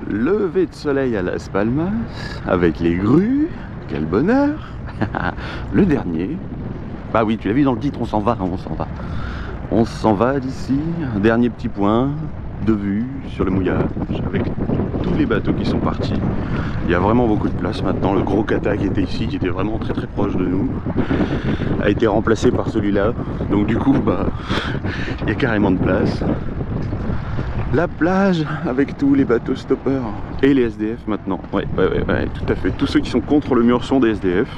Lever de soleil à Las Palmas avec les grues, quel bonheur. Le dernier, bah oui tu l'as vu dans le titre, on s'en va, on s'en va d'ici, un dernier petit point de vue sur le mouillage avec tous les bateaux qui sont partis. Il y a vraiment beaucoup de place maintenant. Le gros kata qui était ici, qui était vraiment très proche de nous, a été remplacé par celui-là, donc du coup bah il y a carrément de place. La plage avec tous les bateaux stoppeurs et les SDF maintenant. Ouais, tout à fait. Tous ceux qui sont contre le mur sont des SDF.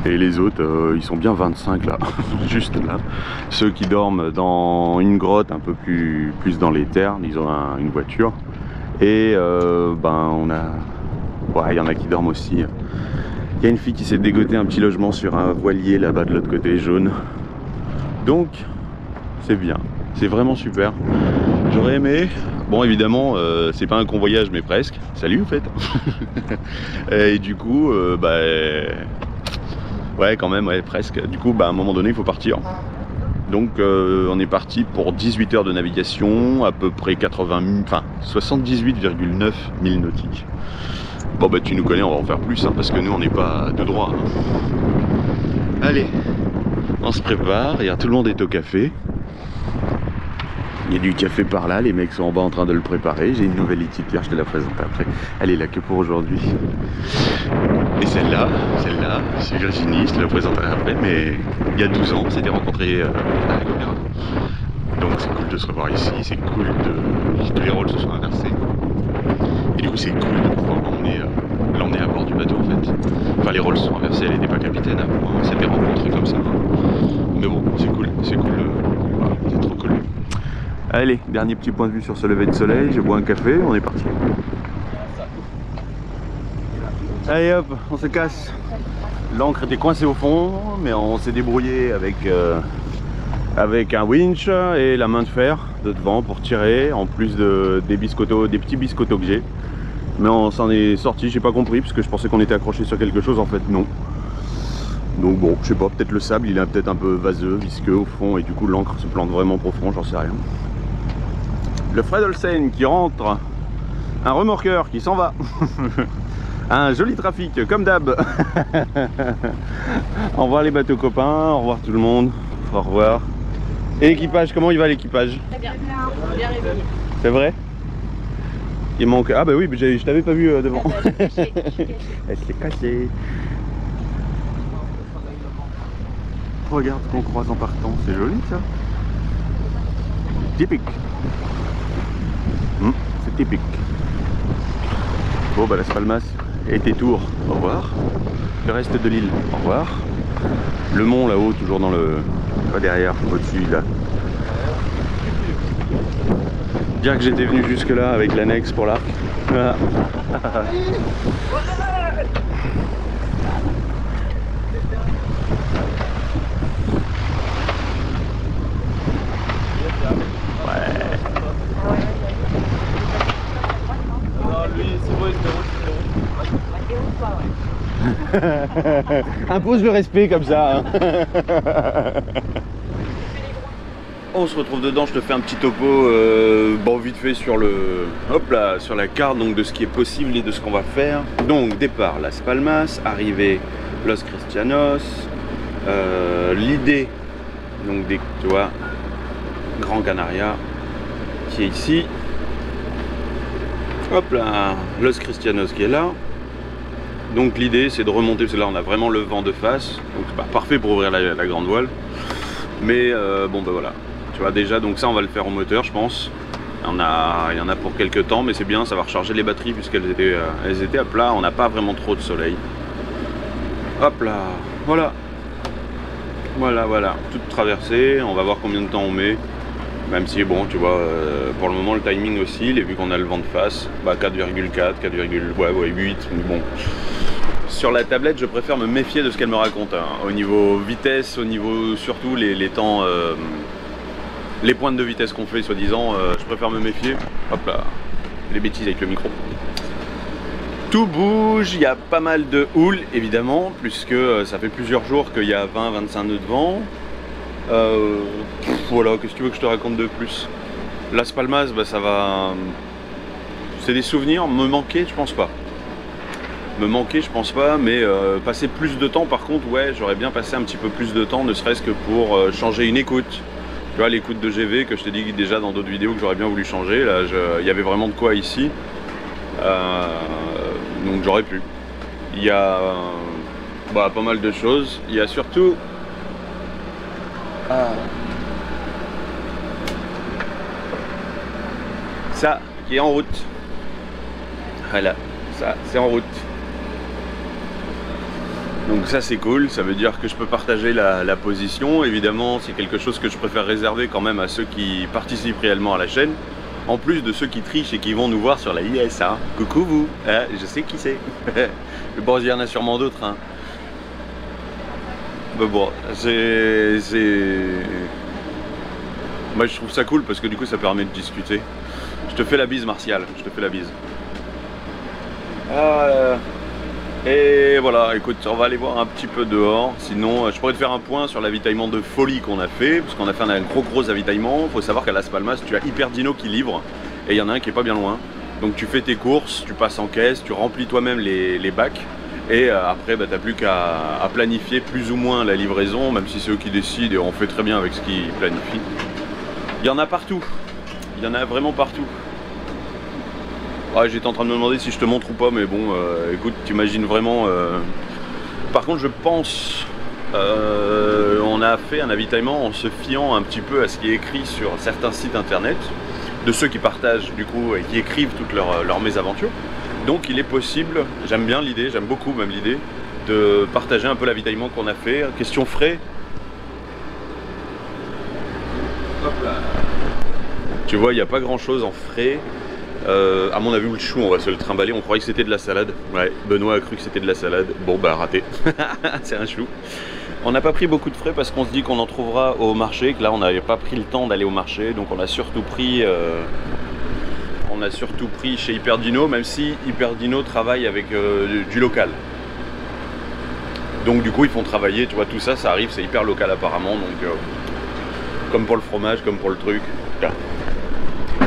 Et les autres, ils sont bien 25 là, juste là. Ceux qui dorment dans une grotte un peu plus dans les terres, ils ont une voiture. Et ben on a... Ouais, il y en a qui dorment aussi. Il y a une fille qui s'est dégoté un petit logement sur un voilier là-bas de l'autre côté, jaune. Donc, c'est bien. C'est vraiment super. J'aurais aimé, bon évidemment c'est pas un convoyage mais presque, salut en fait. Et du coup bah ouais quand même, ouais presque, du coup bah à un moment donné il faut partir. Donc on est parti pour 18 heures de navigation, à peu près 78,9 milles nautiques. Bon bah tu nous connais, on va en faire plus hein, parce que nous on n'est pas de droit hein. Allez, on se prépare, et tout le monde est au café. Il y a du café par là, les mecs sont en bas en train de le préparer. J'ai une nouvelle équipière, je te la présente après. Elle est là que pour aujourd'hui. Et celle-là, c'est Virginie, je te la présenterai après. Mais il y a 12 ans, on s'était rencontrés à la caméra. Donc c'est cool de se revoir ici, c'est cool que les rôles se soient inversés. Et du coup c'est cool de pouvoir l'emmener à bord du bateau en fait. Enfin les rôles se sont inversés, elle n'était pas capitaine avant, on s'était rencontrés comme ça. Mais bon, c'est cool, voilà, c'est trop cool. Allez, dernier petit point de vue sur ce lever de soleil, je bois un café, on est parti. Allez hop, on se casse. L'ancre était coincée au fond, mais on s'est débrouillé avec un winch et la main de fer de devant pour tirer, en plus des petits biscottos que j'ai. Mais on s'en est sorti, j'ai pas compris, parce que je pensais qu'on était accroché sur quelque chose, en fait non. Donc bon, je sais pas, peut-être le sable il est peut-être un peu vaseux, visqueux au fond, et du coup l'encre se plante vraiment profond, j'en sais rien. Le Fredolsen qui rentre, un remorqueur qui s'en va, un joli trafic comme d'hab. Au revoir les bateaux copains, au revoir tout le monde, au revoir. Et l'équipage, comment il va l'équipage? Très bien, bien réveillé. C'est vrai? Il manque... Ah bah oui, je t'avais pas vu devant. Elle s'est cassée. Regarde ce qu'on croise en partant, c'est joli ça. Typique. C'est typique. Bon bah Las Palmas et tes tours, au revoir. Le reste de l'île, au revoir. Le mont là-haut, toujours dans le... pas derrière, au-dessus là. Bien que j'étais venu jusque là avec l'annexe pour l'arc. Impose le respect comme ça. Hein. On se retrouve dedans, je te fais un petit topo bon vite fait sur sur la carte donc de ce qui est possible et de ce qu'on va faire. Donc départ Las Palmas, arrivée Los Cristianos, l'idée donc tu vois Gran Canaria qui est ici. Hop là, Los Cristianos qui est là. Donc l'idée c'est de remonter, parce que là on a vraiment le vent de face, donc bah, parfait pour ouvrir la grande voile. Mais bon bah voilà, tu vois déjà, donc ça on va le faire au moteur je pense. Il y en a pour quelques temps, mais c'est bien, ça va recharger les batteries puisqu'elles étaient à plat, on n'a pas vraiment trop de soleil. Hop là, voilà. Voilà, toute traversée, on va voir combien de temps on met. Même si bon, tu vois, pour le moment le timing oscille, et vu qu'on a le vent de face, bah 4,4, 4,8, mais bon. Sur la tablette, je préfère me méfier de ce qu'elle me raconte, hein. Au niveau vitesse, au niveau surtout les temps, les pointes de vitesse qu'on fait, soi-disant, je préfère me méfier. Hop là, les bêtises avec le micro. Tout bouge, il y a pas mal de houle, évidemment, puisque ça fait plusieurs jours qu'il y a 20-25 nœuds de vent. Voilà, qu'est-ce que tu veux que je te raconte de plus? Las Palmas, bah, ça C'est des souvenirs, me manquer, je pense pas. Me manquer, je pense pas, mais passer plus de temps, par contre, ouais, j'aurais bien passé un petit peu plus de temps, ne serait-ce que pour changer une écoute. Tu vois, l'écoute de GV, que je t'ai dit déjà dans d'autres vidéos que j'aurais bien voulu changer, là, il y avait vraiment de quoi ici. Donc j'aurais pu. Il y a bah, pas mal de choses. Il y a surtout... ça qui est en route. Voilà, ça c'est en route. Donc ça c'est cool, ça veut dire que je peux partager la position. Évidemment c'est quelque chose que je préfère réserver quand même à ceux qui participent réellement à la chaîne. En plus de ceux qui trichent et qui vont nous voir sur la IS, hein. Coucou vous, je sais qui c'est. Bon, il y en a sûrement d'autres, hein. Mais bon, moi je trouve ça cool parce que du coup ça permet de discuter. Je te fais la bise Martial, je te fais la bise. Et voilà, écoute, on va aller voir un petit peu dehors. Sinon, je pourrais te faire un point sur l'avitaillement de folie qu'on a fait, parce qu'on a fait un gros avitaillement. Il faut savoir qu'à Las Palmas, tu as Hyperdino qui livre, et il y en a un qui est pas bien loin. Donc tu fais tes courses, tu passes en caisse, tu remplis toi-même les bacs, et après, bah, tu n'as plus qu'à planifier plus ou moins la livraison, même si c'est eux qui décident, et on fait très bien avec ce qu'ils planifient. Il y en a partout, il y en a vraiment partout. Ouais, j'étais en train de me demander si je te montre ou pas, mais bon, écoute, t'imagines vraiment... Par contre, je pense, on a fait un avitaillement en se fiant un petit peu à ce qui est écrit sur certains sites internet, de ceux qui partagent du coup et qui écrivent toutes leurs mésaventures. Donc il est possible, j'aime bien l'idée, j'aime beaucoup même l'idée, de partager un peu l'avitaillement qu'on a fait. Question frais. Hop là. Tu vois, il n'y a pas grand chose en frais. À mon avis, le chou, on va se le trimballer. On croyait que c'était de la salade. Ouais, Benoît a cru que c'était de la salade. Bon, bah raté. C'est un chou. On n'a pas pris beaucoup de frais parce qu'on se dit qu'on en trouvera au marché. Que là, on n'avait pas pris le temps d'aller au marché. Donc, on a surtout pris chez Hyperdino, même si Hyperdino travaille avec du local. Donc, du coup, ils font travailler. Tu vois, tout ça, ça arrive. C'est hyper local apparemment. Donc, comme pour le fromage, comme pour le truc. Là.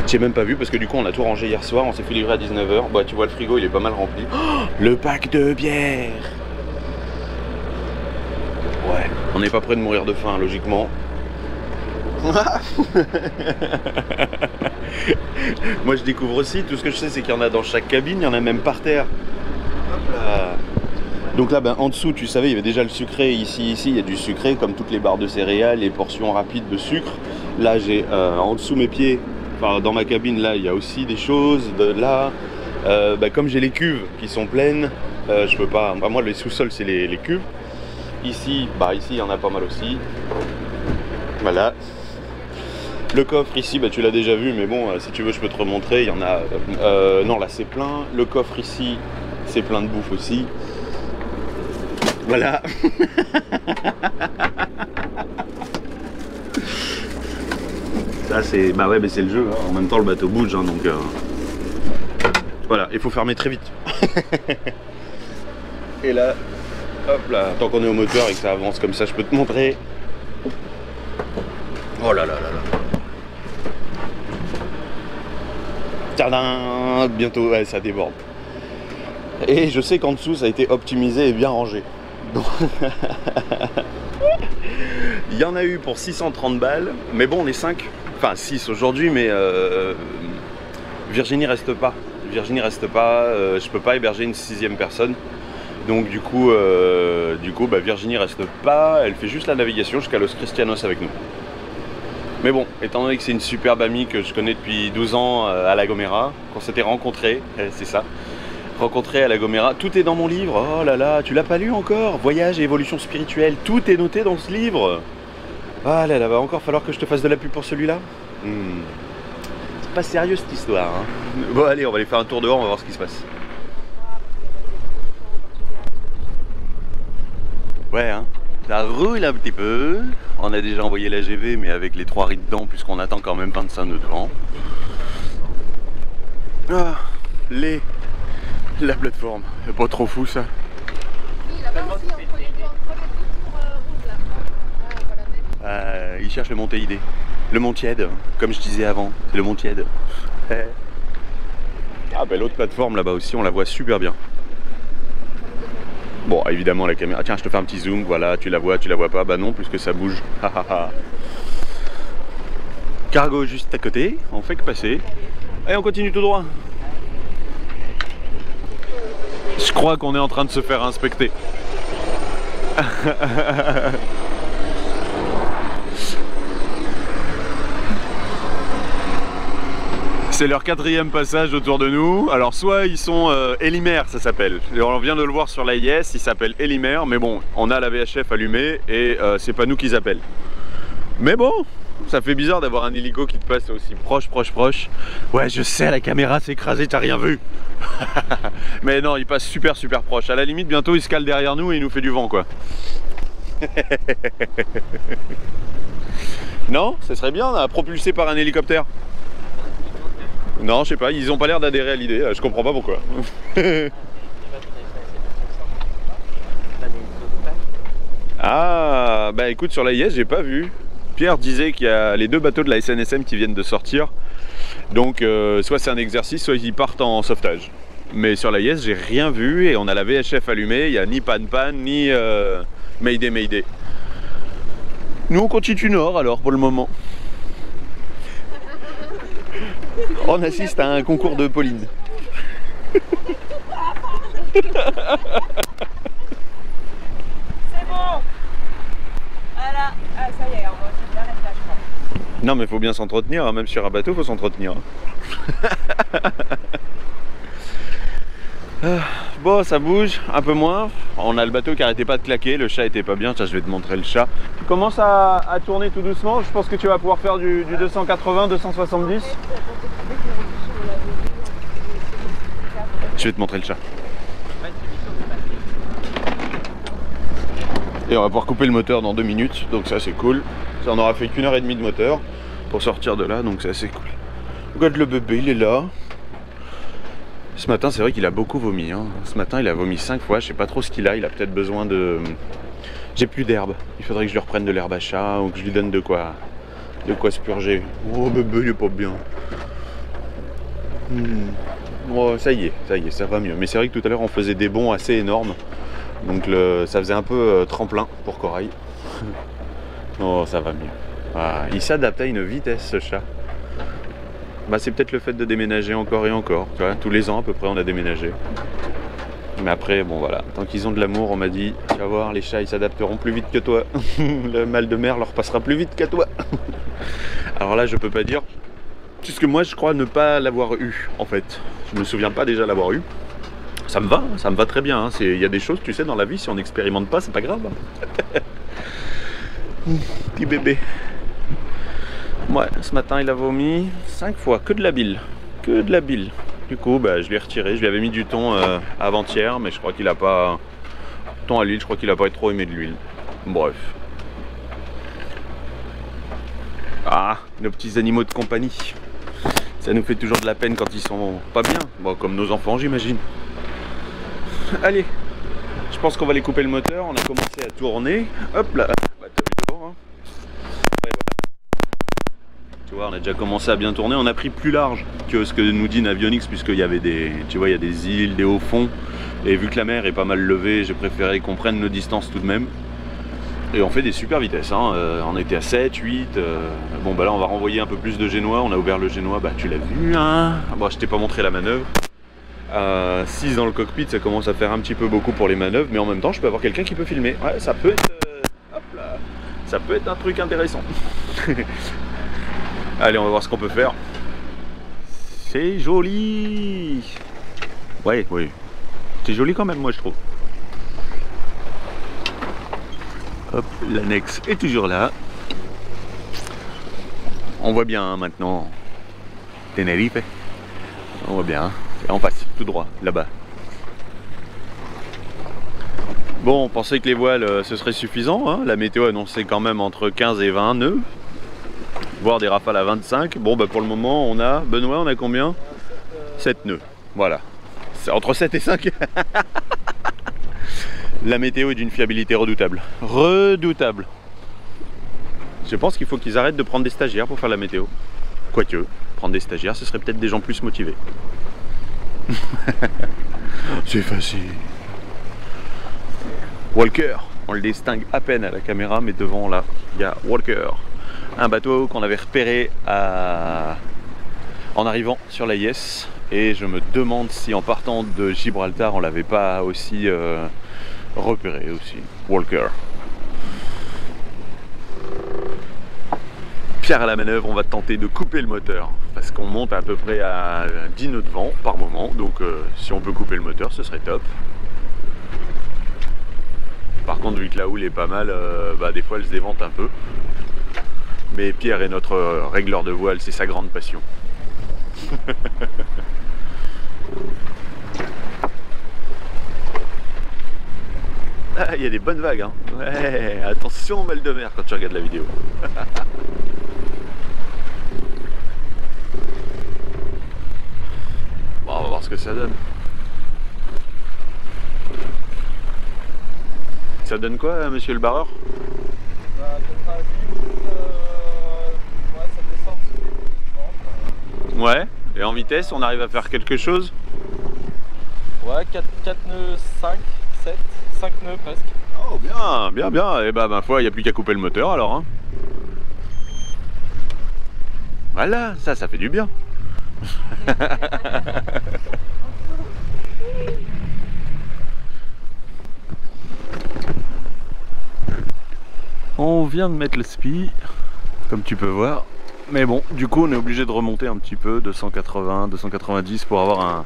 J'ai même pas vu parce que du coup on a tout rangé hier soir, on s'est fait livrer à 19 h. Bah tu vois le frigo il est pas mal rempli. Oh, le pack de bière. Ouais, on n'est pas près de mourir de faim logiquement. Moi je découvre aussi, tout ce que je sais c'est qu'il y en a dans chaque cabine, il y en a même par terre. Hop là. Donc là ben, en dessous tu savais il y avait déjà le sucré, ici il y a du sucré comme toutes les barres de céréales, les portions rapides de sucre. Là j'ai en dessous mes pieds. Enfin, dans ma cabine là il y a aussi des choses là bah, comme j'ai les cuves qui sont pleines je peux pas, bah, moi les sous-sols c'est les cuves ici, bah ici il y en a pas mal aussi, voilà. Le coffre ici bah, tu l'as déjà vu mais bon si tu veux je peux te remontrer, il y en a non là c'est plein, le coffre ici c'est plein de bouffe aussi, voilà. Ça c'est bah ouais mais c'est le jeu, hein. En même temps le bateau bouge hein, donc voilà, il faut fermer très vite. Et là, hop là, tant qu'on est au moteur et que ça avance comme ça, je peux te montrer. Oh là là là là. Tadam, bientôt, ouais, ça déborde. Et je sais qu'en dessous ça a été optimisé et bien rangé. Donc il y en a eu pour 630 balles, mais bon on est 5. Enfin 6 aujourd'hui, mais Virginie reste pas. Virginie reste pas, je peux pas héberger une 6e personne. Donc du coup bah, Virginie reste pas, elle fait juste la navigation jusqu'à Los Cristianos avec nous. Mais bon, étant donné que c'est une superbe amie que je connais depuis 12 ans à La Gomera, qu'on s'était rencontrés, c'est ça, rencontrés à La Gomera, tout est dans mon livre. Oh là là, tu l'as pas lu encore? Voyage et évolution spirituelle, tout est noté dans ce livre. Ah là là, va encore falloir que je te fasse de la pub pour celui-là. C'est pas sérieux cette histoire. Hein. Bon allez, on va aller faire un tour dehors, on va voir ce qui se passe. Ouais, hein, ça roule un petit peu. On a déjà envoyé la GV, mais avec les 3 riz dedans, puisqu'on attend quand même 25 nœuds devant. Ah, la plateforme, c'est pas trop fou ça. Oui, là-bas aussi, entre les deux tours rouges là. Il cherche le mont Teide. Le mont Tiède, comme je disais avant, c'est le mont Tiède. Ah ben l'autre plateforme là-bas aussi, on la voit super bien. Bon, évidemment la caméra... Tiens, je te fais un petit zoom, voilà, tu la vois pas. Bah non, puisque ça bouge. Cargo juste à côté, on fait que passer. Et on continue tout droit. Je crois qu'on est en train de se faire inspecter. C'est leur 4e passage autour de nous. Alors soit ils sont Elimer, ça s'appelle. On vient de le voir sur l'AIS, il s'appelle Elimer. Mais bon, on a la VHF allumée et c'est pas nous qu'ils appellent. Mais bon, ça fait bizarre d'avoir un hélico qui te passe aussi proche. Ouais, je sais, la caméra s'est écrasée, t'as rien vu. Mais non, il passe super proche. À la limite, bientôt il se cale derrière nous et il nous fait du vent, quoi. Non, ce serait bien, propulsé par un hélicoptère. Non, je sais pas, ils ont pas l'air d'adhérer à l'idée, je comprends pas pourquoi. Ah, bah écoute, sur l'AIS, j'ai pas vu. Pierre disait qu'il y a les 2 bateaux de la SNSM qui viennent de sortir. Donc, soit c'est un exercice, soit ils partent en sauvetage. Mais sur l'AIS, j'ai rien vu et on a la VHF allumée, il n'y a ni pan, ni Mayday. Nous, on continue nord alors pour le moment. On assiste à un concours de Pauline. C'est bon. Voilà. Ah, ça y est, on va se l'arrêter là, je crois. Non, mais faut bien s'entretenir, hein. Même sur un bateau, faut s'entretenir. Bon, ça bouge un peu moins. On a le bateau qui arrêtait pas de claquer, le chat était pas bien. Tiens, je vais te montrer le chat. Tu commences à tourner tout doucement. Je pense que tu vas pouvoir faire du 280, 270. Je vais te montrer le chat. Et on va pouvoir couper le moteur dans 2 minutes, donc ça c'est cool. Ça, on aura fait qu'1 heure et demie de moteur pour sortir de là, donc ça c'est cool. Regarde le bébé, il est là. Ce matin, c'est vrai qu'il a beaucoup vomi, hein. Ce matin, il a vomi 5 fois, je sais pas trop ce qu'il a. Il a peut-être besoin de... J'ai plus d'herbe. Il faudrait que je lui reprenne de l'herbe à chat ou que je lui donne de quoi se purger. Oh bébé, il est pas bien. Oh, ça y est, ça va mieux. Mais c'est vrai que tout à l'heure, on faisait des bonds assez énormes. Donc ça faisait un peu tremplin pour Corail. Oh, ça va mieux. Ah, il s'adapte à une vitesse, ce chat. Bah, c'est peut-être le fait de déménager encore et encore. Tu vois, tous les ans à peu près, on a déménagé. Mais après, bon voilà, tant qu'ils ont de l'amour, on m'a dit, tu vas voir, les chats, ils s'adapteront plus vite que toi. Le mal de mer leur passera plus vite qu'à toi. Alors là, je peux pas dire, puisque moi, je crois ne pas l'avoir eu, en fait. Je me souviens pas déjà l'avoir eu. Ça me va très bien. Hein. Il y a des choses, tu sais, dans la vie, si on n'expérimente pas, c'est pas grave. Petit bébé. Ouais, ce matin, il a vomi 5 fois, que de la bile. Que de la bile. Du coup, bah, je l'ai retiré. Je lui avais mis du thon avant-hier, mais je crois qu'il a pas... Thon à l'huile, je crois qu'il a pas trop aimé de l'huile. Bref. Ah, nos petits animaux de compagnie. Ça nous fait toujours de la peine quand ils sont pas bien. Bon, comme nos enfants, j'imagine. Allez, je pense qu'on va aller couper le moteur. On a commencé à tourner. Hop là. Bah, t'as vu dehors, hein. Ouais, voilà. Tu vois, on a déjà commencé à bien tourner. On a pris plus large que ce que nous dit Navionics, puisqu'il y avait des, tu vois, il y a des îles, des hauts fonds. Et vu que la mer est pas mal levée, j'ai préféré qu'on prenne nos distances tout de même. Et on fait des super vitesses, hein. On était à 7, 8. Bon, bah là, on va renvoyer un peu plus de génois. On a ouvert le génois, bah tu l'as vu, hein. Bon, je t'ai pas montré la manœuvre. 6 dans le cockpit, ça commence à faire un petit peu beaucoup pour les manœuvres, mais en même temps, je peux avoir quelqu'un qui peut filmer. Ouais, ça peut être... hop là, ça peut être un truc intéressant. Allez, on va voir ce qu'on peut faire. C'est joli. Ouais, oui. C'est joli quand même, moi, je trouve. Hop, l'annexe est toujours là. On voit bien hein, maintenant Tenerife. On voit bien. Et on passe tout droit, là-bas. Bon, on pensait que les voiles, ce serait suffisant. Hein. La météo annonçait quand même entre 15 et 20 nœuds. Voire des rafales à 25. Bon, bah pour le moment, on a... Benoît, on a combien? 7 nœuds. Voilà. C'est entre 7 et 5. La météo est d'une fiabilité redoutable. Redoutable. Je pense qu'il faut qu'ils arrêtent de prendre des stagiaires pour faire la météo. Quoique, prendre des stagiaires, ce serait peut-être des gens plus motivés. C'est facile. Walker, on le distingue à peine à la caméra, mais devant là, il y a Walker. Un bateau qu'on avait repéré en arrivant sur la Yes. Et je me demande si en partant de Gibraltar, on l'avait pas aussi repéré aussi. Walker. Pierre à la manœuvre, on va tenter de couper le moteur parce qu'on monte à peu près à 10 nœuds de vent par moment, donc si on peut couper le moteur ce serait top. Par contre vu que la houle est pas mal, des fois elle se dévente un peu, mais Pierre est notre régleur de voile, c'est sa grande passion. Ah, il y a des bonnes vagues, hein. Ouais, attention mal de mer quand tu regardes la vidéo. Bon, on va voir ce que ça donne. Ça donne quoi, monsieur le barreur? Ouais, et en vitesse, on arrive à faire quelque chose? Ouais, 4 nœuds, 5, 7, 5 nœuds presque. Oh bien, bien, bien. Et bah ma foi, il n'y a plus qu'à couper le moteur alors. Hein. Voilà, ça fait du bien. On vient de mettre le spi, comme tu peux voir. Mais bon, du coup on est obligé de remonter un petit peu, 280, 290 pour avoir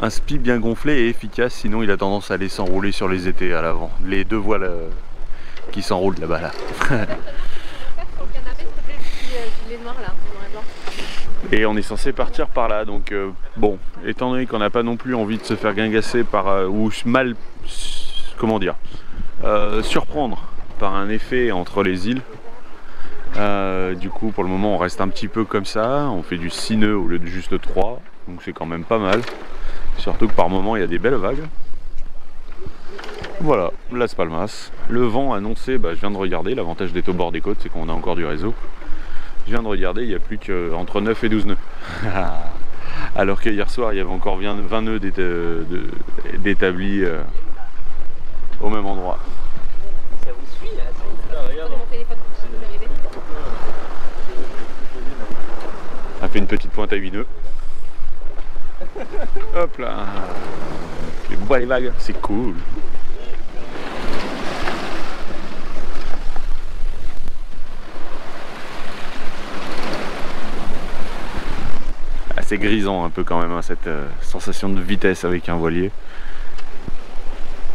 un spi bien gonflé et efficace, sinon il a tendance à aller s'enrouler sur les étés à l'avant. Les deux voiles qui s'enroulent là-bas là. Et on est censé partir par là, donc bon, étant donné qu'on n'a pas non plus envie de se faire guingasser par ou mal, comment dire, surprendre par un effet entre les îles. Du coup pour le moment on reste un petit peu comme ça, on fait du 6 nœuds au lieu de juste 3, donc c'est quand même pas mal. Surtout que par moment il y a des belles vagues. Voilà, Las Palmas. Le vent annoncé, je viens de regarder, l'avantage d'être au bord des côtes c'est qu'on a encore du réseau. Je viens de regarder, il n'y a plus qu'entre 9 et 12 nœuds. Alors que hier soir il y avait encore 20 nœuds d'établis au même endroit. Ça vous suit là, On a fait une petite pointe à 8 nœuds. Hop là. Les bois, les vagues, c'est cool. C'est grisant un peu quand même, hein, cette sensation de vitesse avec un voilier.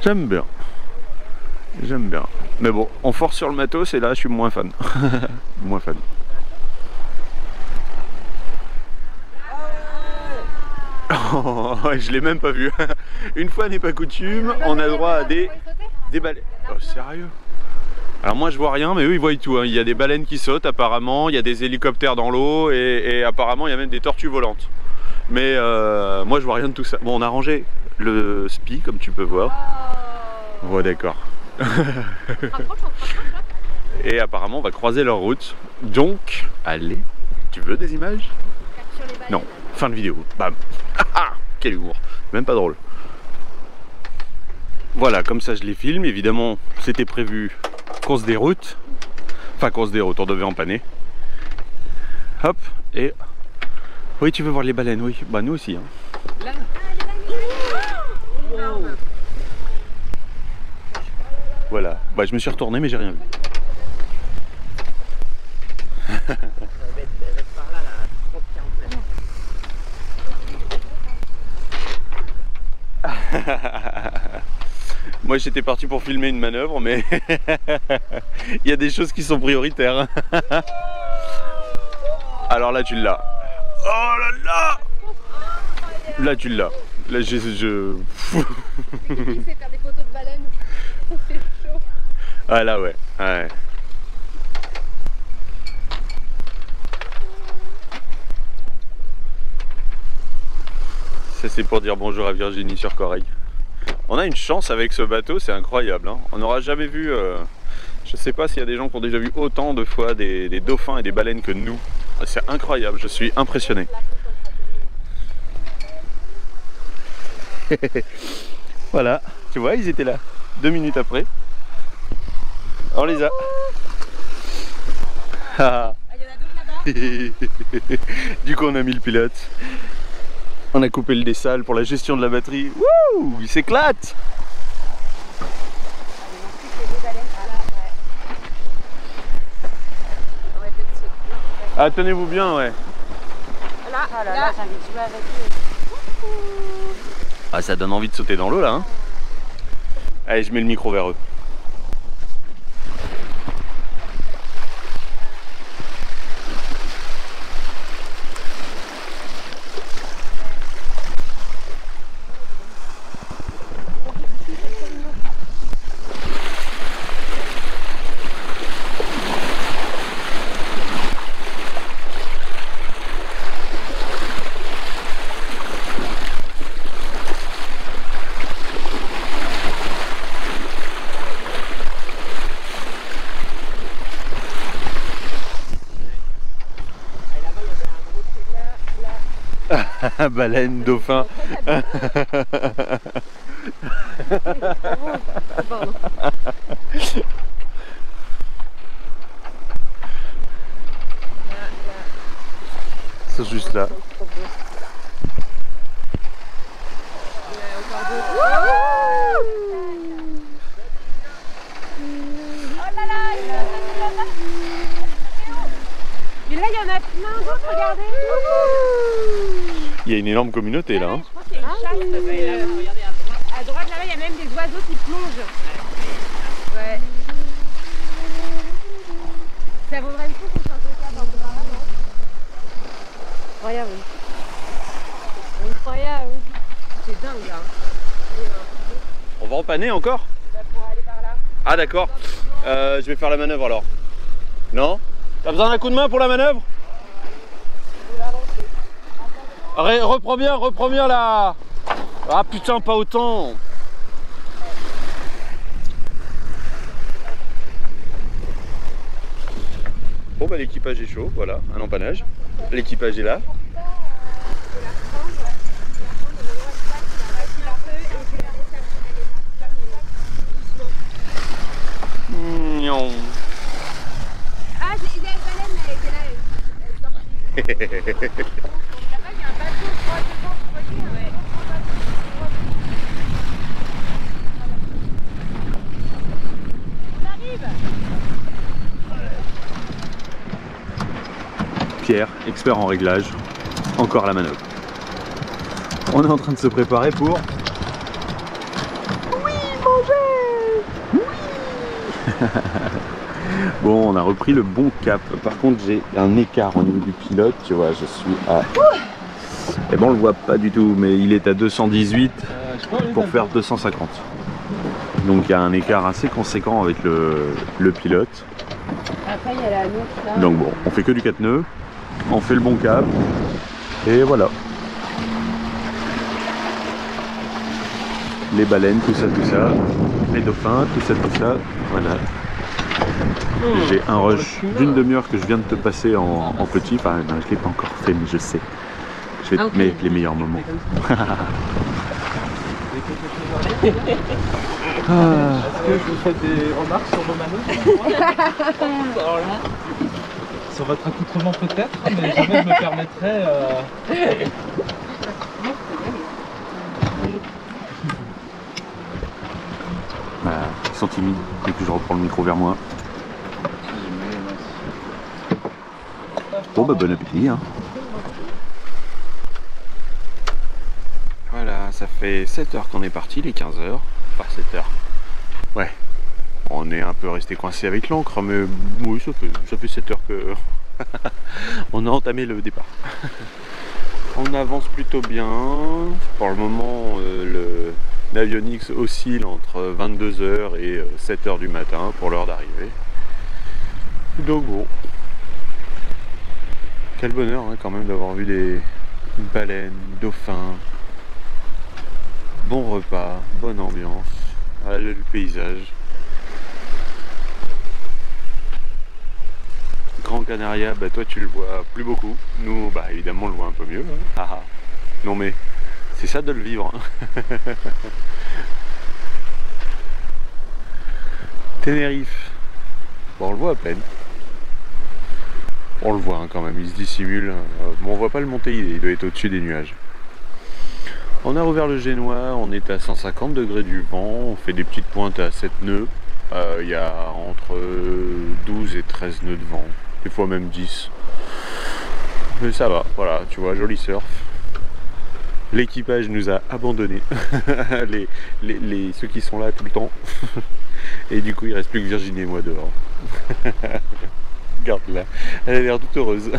J'aime bien. J'aime bien. Mais bon, on force sur le matos et là je suis moins fan. Moins fan. Oh, je l'ai même pas vu. Une fois n'est pas coutume, on a droit à des baleines. Oh sérieux? Alors moi je vois rien, mais eux ils voient tout. Hein. Il y a des baleines qui sautent apparemment, il y a des hélicoptères dans l'eau et apparemment il y a même des tortues volantes. Mais moi je vois rien de tout ça. Bon, on a rangé le spi comme tu peux voir. Ouais, d'accord. Et apparemment on va croiser leur route. Donc, allez, tu veux des images? Non, fin de vidéo. Bam. Quel humour, même pas drôle. Voilà, comme ça je les filme. Évidemment, c'était prévu qu'on se déroute. Enfin, qu'on se déroute, on devait empanner. Hop, et... Oui, tu veux voir les baleines, oui. Bah, nous aussi. Hein. Là. Voilà. Bah, je me suis retourné, mais j'ai rien vu. Elle va être par là, Moi j'étais parti pour filmer une manœuvre, mais il y a des choses qui sont prioritaires. Alors là tu l'as. Oh là là. Là tu l'as. Là je... C'est faire des photos de baleines. C'est chaud. Ah là ouais. Ouais. Ça c'est pour dire bonjour à Virginie sur Corail. On a une chance avec ce bateau, c'est incroyable. Hein. On n'aura jamais vu, je sais pas s'il y a des gens qui ont déjà vu autant de fois des dauphins et des baleines que nous. C'est incroyable, je suis impressionné. Voilà, tu vois, ils étaient là 2 minutes après. On les a. Ah. Du coup on a mis le pilote. On a coupé le dessal pour la gestion de la batterie. Wouh, il s'éclate. Ah, tenez-vous bien, ouais. Là, Oh là là. là, j'ai envie de jouer avec eux. Ah, ça donne envie de sauter dans l'eau là, hein. Allez, je mets le micro vers eux. Baleine, dauphin. Pardon. C'est juste là. Mais là, il y en a plein d'autres, regardez. Il y a une énorme communauté là, hein. Je pense qu'il y a une chasse. Regardez à droite, là-bas, il y a même des oiseaux qui plongent. Ouais. Ça vaudrait le coup qu'on fasse le cap en drama, non? Incroyable. Incroyable. C'est dingue, là. On va empanner encore? Là, pour aller par là. Ah d'accord. Je vais faire la manœuvre alors. Non? T'as besoin d'un coup de main pour la manœuvre? Reprends bien là. Ah putain, pas autant. Bon bah l'équipage est chaud, voilà, un empannage. L'équipage est là. Mignon. Ah, il y a une baleine, mais elle était là. Elle est sortie. Là-bas, il y a un bateau, je crois, devant, vous voyez, ouais. On arrive. Pierre, expert en réglage, encore la manœuvre. On est en train de se préparer pour... Oui, manger. Oui. Bon, on a repris le bon cap. Par contre, j'ai un écart au niveau du pilote, tu vois, je suis à... Et bon, on le voit pas du tout, mais il est à 218 pour faire 250. Donc il y a un écart assez conséquent avec le pilote. Après, il y a la nôtre là. Donc bon, on fait que du 4 nœuds, on fait le bon cap, et voilà. Les baleines, tout ça, les dauphins, tout ça, voilà. J'ai un rush d'une demi-heure que je viens de te passer en petit, enfin non, je ne l'ai pas encore fait, mais je sais. Je vais te mettre les meilleurs moments. Est-ce que je vous fais des remarques sur vos manœuvres? Alors là, sur votre accoutrement peut-être, mais jamais je me permettrais... Bah, ils sont timides, et puis je reprends le micro vers moi. Bon bah bon appétit hein. Voilà, ça fait 7 heures qu'on est parti, les 15 heures. Enfin 7 heures. Ouais. On est un peu resté coincé avec l'encre, mais oui, ça fait 7 heures que on a entamé le départ. On avance plutôt bien. Pour le moment, l'avionics oscille entre 22 h et 7 h du matin pour l'heure d'arrivée. Donc bon. Quel bonheur hein, quand même d'avoir vu les baleines, dauphins. Bon repas, bonne ambiance, voilà, le paysage. Grand Canaria, bah toi tu le vois plus beaucoup. Nous, bah évidemment on le voit un peu mieux. Hein. Ah, ah. Non mais C'est ça de le vivre. Tenerife. Bon, on le voit à peine. On le voit hein, quand même, il se dissimule. Bon, on voit pas le monter, il doit être au-dessus des nuages. On a rouvert le Génois, on est à 150 degrés du vent, on fait des petites pointes à 7 nœuds. Il y a entre 12 et 13 nœuds de vent, des fois même 10. Mais ça va, voilà, tu vois, joli surf. L'équipage nous a abandonnés, ceux qui sont là tout le temps. Et du coup, il reste plus que Virginie et moi dehors. Regarde-la, elle a l'air toute heureuse.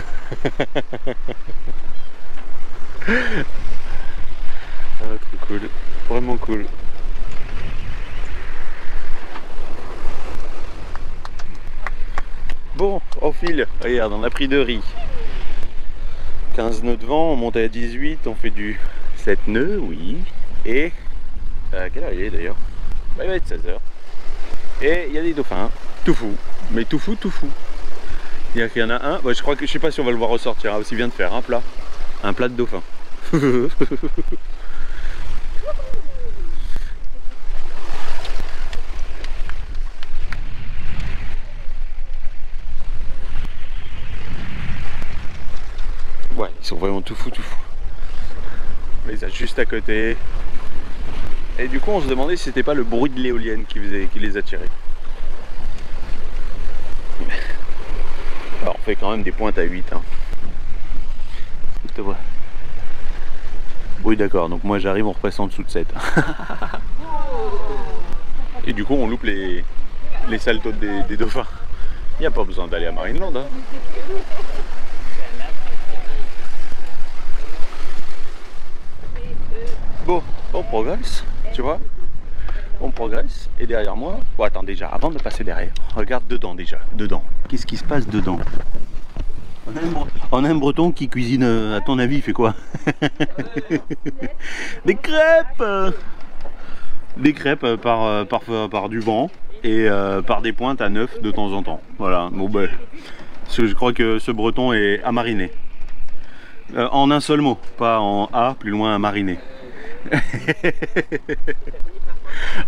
Ah, trop cool, vraiment cool. Bon, on file, regarde, on a pris 2 riz. 15 nœuds de vent, on monte à 18, on fait du 7 nœuds, oui. Et, à quelle heure il est d'ailleurs? Bah, il va être 16h. Et il y a des dauphins, tout fou, mais tout fou, tout fou. Il y en a un, bah, je crois que, je sais pas si on va le voir ressortir, il vient de faire un plat de dauphin. Ouais, ils sont vraiment tout fous, tout fous. On les a juste à côté. Et du coup, on se demandait si c'était pas le bruit de l'éolienne qui les attirait. Alors, on fait quand même des pointes à 8. Hein. Je te vois. Oui, d'accord. Donc moi, j'arrive, on repasse en dessous de 7. Et du coup, on loupe les saltos des dauphins. Il n'y a pas besoin d'aller à Marineland. Hein. Bon, on progresse, tu vois, on progresse, et derrière moi, bon attends déjà, avant de passer derrière, regarde dedans déjà, dedans, qu'est-ce qui se passe dedans? On a un breton qui cuisine, à ton avis, il fait quoi? Des crêpes! Des crêpes par du vent, et par des pointes à 9 de temps en temps, voilà, bon ben, je crois que ce breton est à mariner. En un seul mot, pas en A, plus loin à mariner.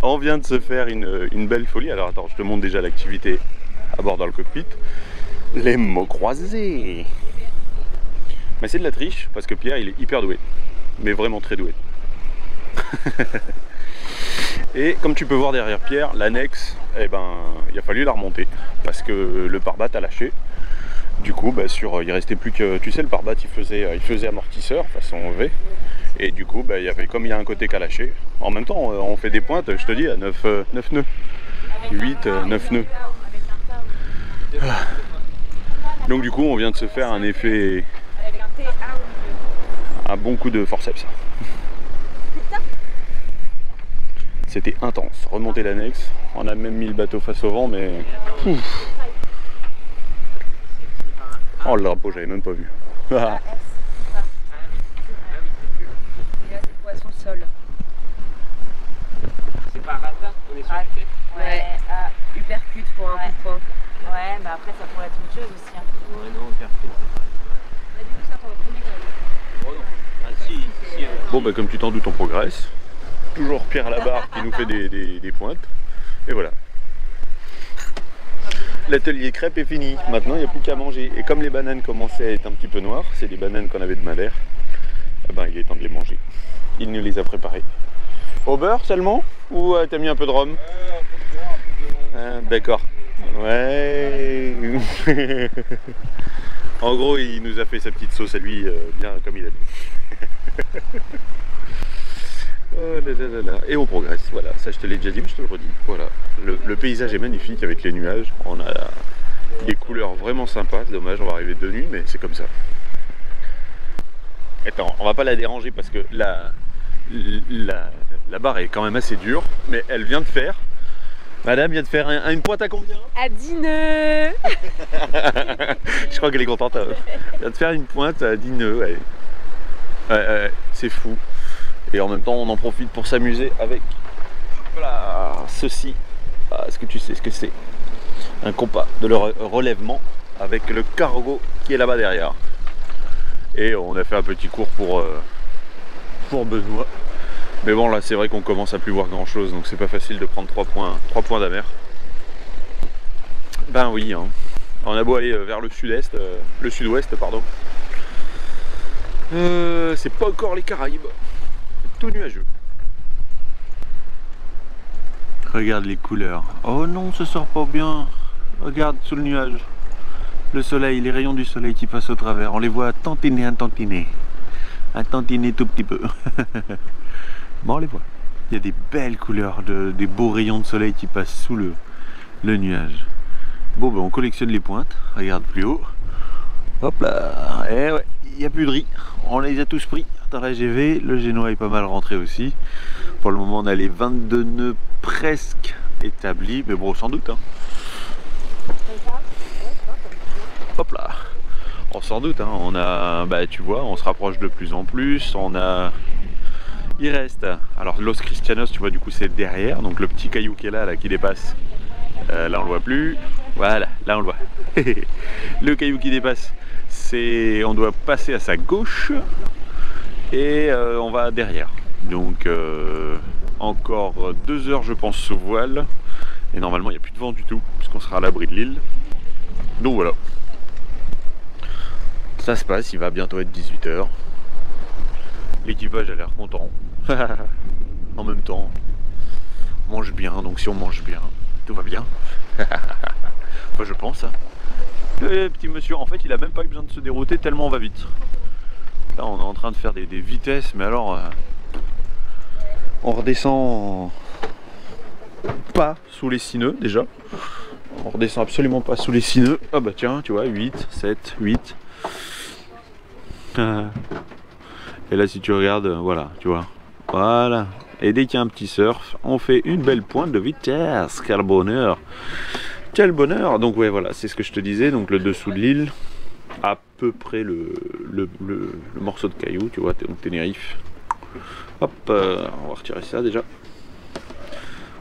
On vient de se faire une belle folie. Alors attends, je te montre déjà l'activité à bord dans le cockpit. Les mots croisés. Mais c'est de la triche parce que Pierre il est hyper doué, mais vraiment très doué. Et comme tu peux voir derrière Pierre, l'annexe, eh ben, il a fallu la remonter parce que le pare-bat a lâché. Du coup, bah, il restait plus que, tu sais, le pare-bat il faisait amortisseur façon V. Et du coup, bah, comme il y a un côté qui a lâché, en même temps, on fait des pointes, je te dis, à 9 nœuds. 8, 9 nœuds. Voilà. Donc du coup, on vient de se faire un effet, un bon coup de forceps. C'était intense. Remonter l'annexe, on a même mis le bateau face au vent, mais... Ouf. Oh, le drapeau, j'avais même pas vu. Sol. C'est par hasard qu'on est sur le quai. Ouais, uppercut pour un coup de poing. Ouais, mais après ça pourrait être autre chose aussi. Hein. Ouais, non, uppercut. Du coup, ça pendant combien Oh non. Ah si. Bon, bah comme tu t'en doutes, on progresse. Toujours Pierre Labarre qui nous fait des pointes. Et voilà. L'atelier crêpes est fini. Maintenant, il n'y a plus qu'à manger. Et comme les bananes commençaient à être un petit peu noires, c'est des bananes qu'on avait de Madère, eh ben, il est temps de les manger. Il nous les a préparés. Au beurre seulement? Ou t'as mis un peu de rhum? D'accord. Ouais. En gros, il nous a fait sa petite sauce à lui, bien comme il a dit. Oh là là là là. Et on progresse, voilà. Ça, je te l'ai déjà dit, mais je te le redis. Voilà. Le paysage est magnifique avec les nuages. On a des couleurs vraiment sympas. C'est dommage, on va arriver de nuit, mais c'est comme ça. Attends, on va pas la déranger parce que la barre est quand même assez dure, mais elle vient de faire. Madame vient de faire une pointe à combien? À 10 nœuds. Je crois qu'elle est contente. Elle vient de faire une pointe à 10 nœuds. Ouais. C'est fou. Et en même temps, on en profite pour s'amuser avec voilà, ceci. Est-ce que tu sais ce que c'est? Un compas de relèvement avec le cargo qui est là-bas derrière. Et on a fait un petit cours pour pour Benoît. Mais bon, là c'est vrai qu'on commence à plus voir grand chose, donc c'est pas facile de prendre 3 points d'amer. Ben oui, hein. On a beau aller vers le sud-est, le sud-ouest, pardon. C'est pas encore les Caraïbes, c'est tout nuageux. Regarde les couleurs. Oh non, ça sort pas bien. Regarde sous le nuage. Le soleil, les rayons du soleil qui passent au travers. On les voit tantiner, un tantiner tout petit peu. Bon, on les voit. Il y a des belles couleurs, des beaux rayons de soleil qui passent sous le nuage. Bon, ben on collectionne les pointes. Regarde plus haut. Hop là. Et ouais, il n'y a plus de riz. On les a tous pris dans la GV. Le génois est pas mal rentré aussi. Pour le moment, on a les 22 nœuds presque établis. Mais bon, sans doute. Hein. Hop là. On s'en doute. Hein. On a, bah, tu vois, on se rapproche de plus en plus. On a... Il reste, alors Los Cristianos, tu vois, du coup c'est derrière, donc le petit caillou qui est là, qui dépasse, là on le voit plus, voilà, là on le voit. Le caillou qui dépasse, c'est, on doit passer à sa gauche, et on va derrière. Donc encore 2 heures je pense sous voile, et normalement il n'y a plus de vent du tout, puisqu'on sera à l'abri de l'île. Donc voilà. Ça se passe, il va bientôt être 18 h. L'équipage a l'air content. En même temps, on mange bien, donc si on mange bien, tout va bien. Enfin, je pense. Le petit monsieur, en fait, il a même pas eu besoin de se dérouter tellement on va vite. Là, on est en train de faire des vitesses, mais alors, on redescend pas sous les 6 nœuds déjà. On redescend absolument pas sous les 6 nœuds. Ah bah tiens, tu vois, 8, 7, 8. Et là si tu regardes, voilà, tu vois, voilà. Et dès qu'il y a un petit surf, on fait une belle pointe de vitesse. Quel bonheur. Quel bonheur. Donc ouais, voilà, c'est ce que je te disais. Donc le dessous de l'île, à peu près le morceau de caillou, tu vois, donc Tenerife. Hop, on va retirer ça déjà,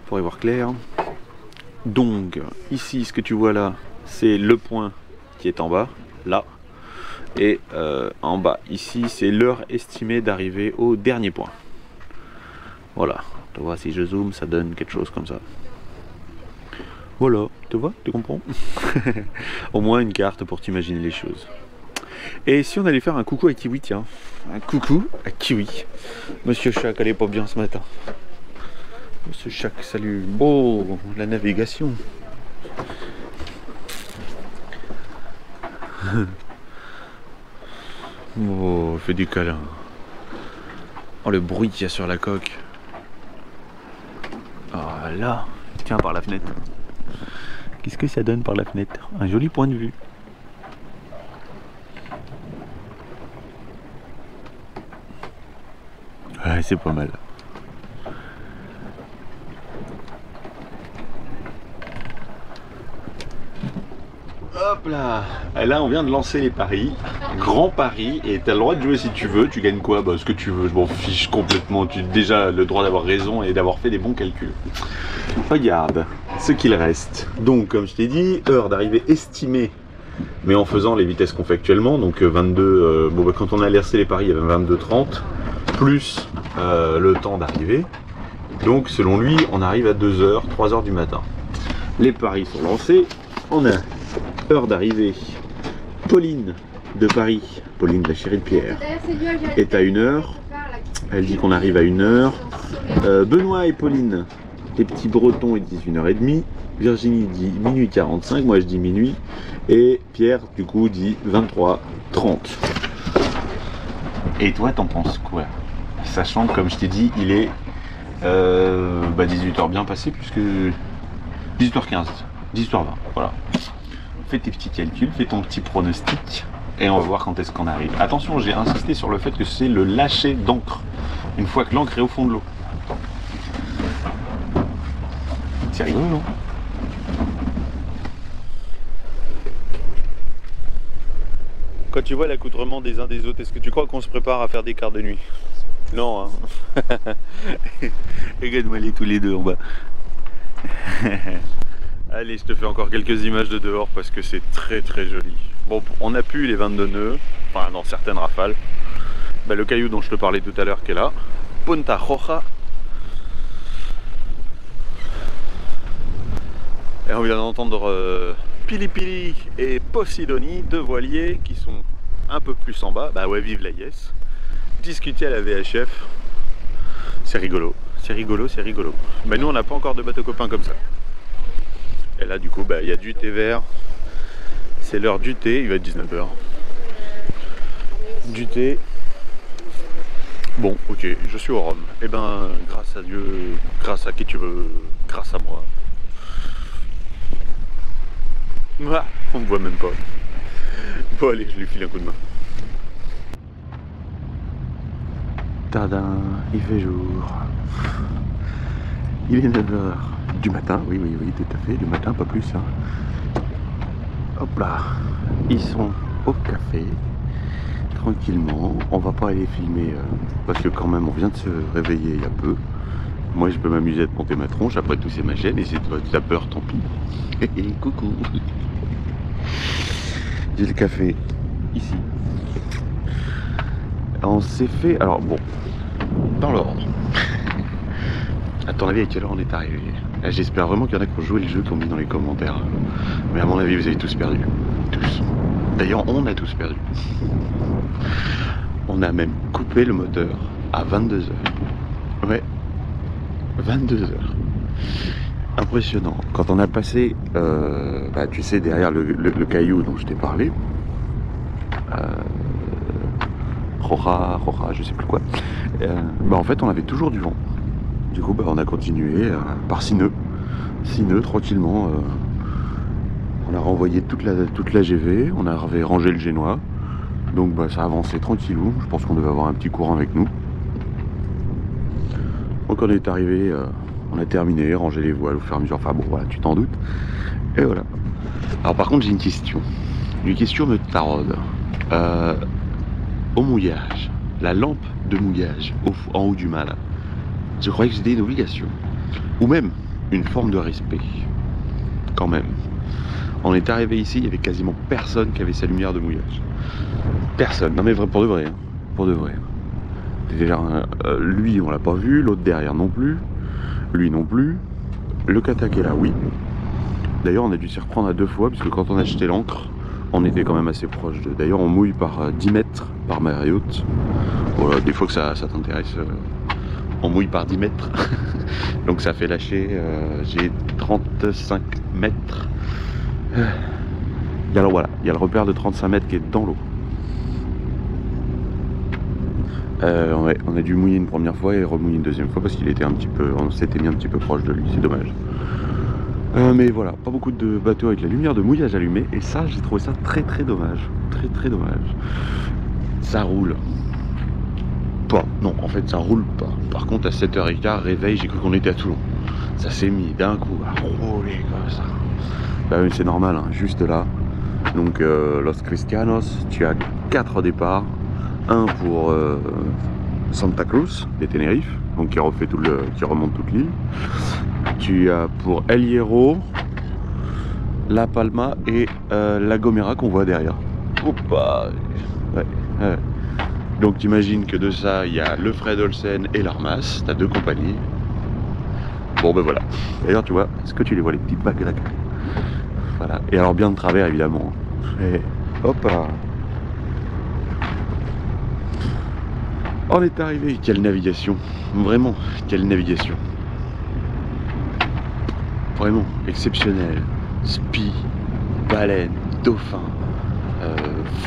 pour y voir clair. Donc ici, ce que tu vois là, c'est le point qui est en bas, là. Et en bas ici c'est l'heure estimée d'arriver au dernier point. Voilà, tu vois, si je zoome ça donne quelque chose comme ça. Voilà, tu vois, tu comprends. Au moins une carte pour t'imaginer les choses. Et si on allait faire un coucou à Kiwi, tiens, un coucou à Kiwi. Monsieur Chac, elle est pas bien ce matin. Monsieur Chac, salut. Bon, la navigation. Oh, fais du câlin. Oh, le bruit qu'il y a sur la coque. Oh là, tiens, par la fenêtre. Qu'est-ce que ça donne par la fenêtre? Un joli point de vue. Ouais, c'est pas mal. Hop là. Et là on vient de lancer les paris, grand pari, et tu as le droit de jouer si tu veux. Tu gagnes quoi? Bah ce que tu veux, je m'en fiche complètement. Tu as déjà le droit d'avoir raison et d'avoir fait des bons calculs. Regarde ce qu'il reste. Donc comme je t'ai dit, heure d'arrivée estimée, mais en faisant les vitesses qu'on fait actuellement. Donc 22, bon bah quand on a lancé les paris il y avait 22,30 plus le temps d'arrivée. Donc selon lui on arrive à 2 h, 3 h du matin. Les paris sont lancés. On a heure d'arrivée. Pauline de Paris, Pauline la chérie de Pierre, est à 1 h. Elle dit qu'on arrive à 1 h. Benoît et Pauline, les petits bretons, ils disent 1 h 30. Virginie dit minuit 45, moi je dis minuit. Et Pierre du coup dit 23h30. Et toi t'en penses quoi? Sachant que comme je t'ai dit, il est 18 h bien passé, puisque 18h15, 18h20, voilà. Fais tes petits calculs, fais ton petit pronostic et on va voir quand est-ce qu'on arrive. Attention, j'ai insisté sur le fait que c'est le lâcher d'encre une fois que l'encre est au fond de l'eau. C'est rigolo, non? Quand tu vois l'accoutrement des uns des autres, est-ce que tu crois qu'on se prépare à faire des quarts de nuit? Non, hein. Regarde-moi les tous les deux en bas. Allez, je te fais encore quelques images de dehors parce que c'est très très joli. Bon, on a pu les 22 nœuds, enfin dans certaines rafales. bah, le caillou dont je te parlais tout à l'heure qui est là, Punta Roja. Et on vient d'entendre Pili Pili et Posidoni, deux voiliers qui sont un peu plus en bas, bah ouais, vive la Yes, discuter à la VHF. C'est rigolo, c'est rigolo, c'est rigolo. Bah nous on n'a pas encore de bateau copain comme ça. Et là du coup bah il y a du thé vert. C'est l'heure du thé, il va être 19h. Du thé. Bon, ok, je suis au Rhum. Et ben, grâce à Dieu, grâce à qui tu veux, grâce à moi. Ah, on me voit même pas. Bon allez, je lui file un coup de main. Tadam, il fait jour. Il est 9h du matin, oui, tout à fait, du matin, pas plus. Hein. Hop là, ils sont au café, tranquillement. On va pas aller filmer parce que quand même on vient de se réveiller il y a peu. Moi je peux m'amuser à te monter ma tronche, après tout c'est ma chaîne et c'est de la peur, tant pis. Coucou. J'ai le café ici. On s'est fait, alors bon, dans l'ordre. À ton avis, à quelle heure on est arrivé? J'espère vraiment qu'il y en a qui ont joué le jeu, qui ont mis dans les commentaires. Mais à mon avis, vous avez tous perdu. Tous. D'ailleurs, on a tous perdu. On a même coupé le moteur à 22h. Ouais. 22h. Impressionnant. Quand on a passé, bah, tu sais, derrière le caillou dont je t'ai parlé, Roja, je sais plus quoi, bah, en fait, on avait toujours du vent. Du coup, bah, on a continué par 6 nœuds. 6 nœuds, tranquillement. On a renvoyé toute la GV, on avait rangé le génois. Donc bah, ça avançait tranquillou. Je pense qu'on devait avoir un petit courant avec nous. Donc on est arrivé, on a terminé, rangé les voiles au fur et à mesure. Enfin bon, voilà, tu t'en doutes. Et voilà. Alors par contre, j'ai une question. Une question me taraude. Au mouillage, la lampe de mouillage en haut du mât là. Je croyais que c'était une obligation. Ou même une forme de respect. Quand même. On est arrivé ici, il y avait quasiment personne qui avait sa lumière de mouillage. Personne. Non mais pour de vrai. Hein. Pour de vrai. Déjà, lui on l'a pas vu, l'autre derrière non plus. Lui non plus. Le katak est là, oui. D'ailleurs on a dû s'y reprendre à 2 fois, puisque quand on a acheté l'ancre, on était quand même assez proche de... D'ailleurs on mouille par 10 mètres par Marriott. Voilà, des fois que ça t'intéresse... On mouille par 10 mètres, donc ça fait lâcher, j'ai 35 mètres. Et alors voilà, il y a le repère de 35 mètres qui est dans l'eau. Ouais, on a dû mouiller une première fois et remouiller une deuxième fois parce qu'il était un petit peu, on s'était mis un petit peu proche de lui, c'est dommage. Mais voilà, pas beaucoup de bateaux avec la lumière de mouillage allumée et ça, j'ai trouvé ça très dommage, très dommage. Ça roule. Non, en fait ça roule pas. Par contre à 7h15, réveil, j'ai cru qu'on était à Toulon. Ça s'est mis d'un coup à rouler comme ça. Bah oui, c'est normal, hein, juste là. Donc Los Cristianos, tu as 4 départs. Un pour Santa Cruz, les Tenerife, donc qui refait qui remonte toute l'île. Tu as pour El Hierro, La Palma et La Gomera qu'on voit derrière. Oupa, ouais. Donc t'imagines que de ça, il y a le Fred Olsen et l'Armas, t'as 2 compagnies. Bon ben voilà. D'ailleurs tu vois, est-ce que tu les vois les petites vagues là? Voilà. Et alors bien de travers évidemment. Et hop là. On est arrivé, quelle navigation. Vraiment, quelle navigation. Vraiment exceptionnel. Spi, baleine, dauphin,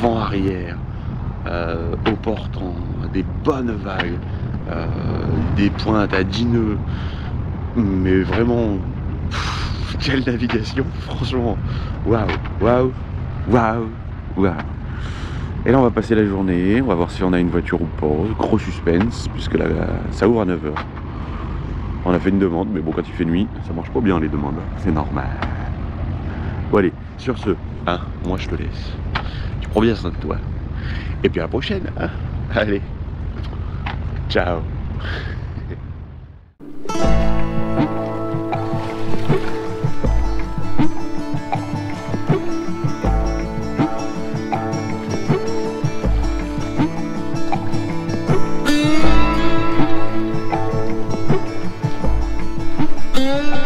vent arrière. Au portant, des bonnes vagues, des pointes à 10 nœuds, mais vraiment, quelle navigation, franchement, waouh. Et là on va passer la journée, on va voir si on a une voiture ou pas, gros suspense, puisque là ça ouvre à 9h. On a fait une demande, mais bon quand il fait nuit, ça marche pas bien les demandes, c'est normal. Bon allez, sur ce, hein, moi je te laisse, tu prends bien soin de toi. Et puis à la prochaine, hein. Allez, ciao. Salut.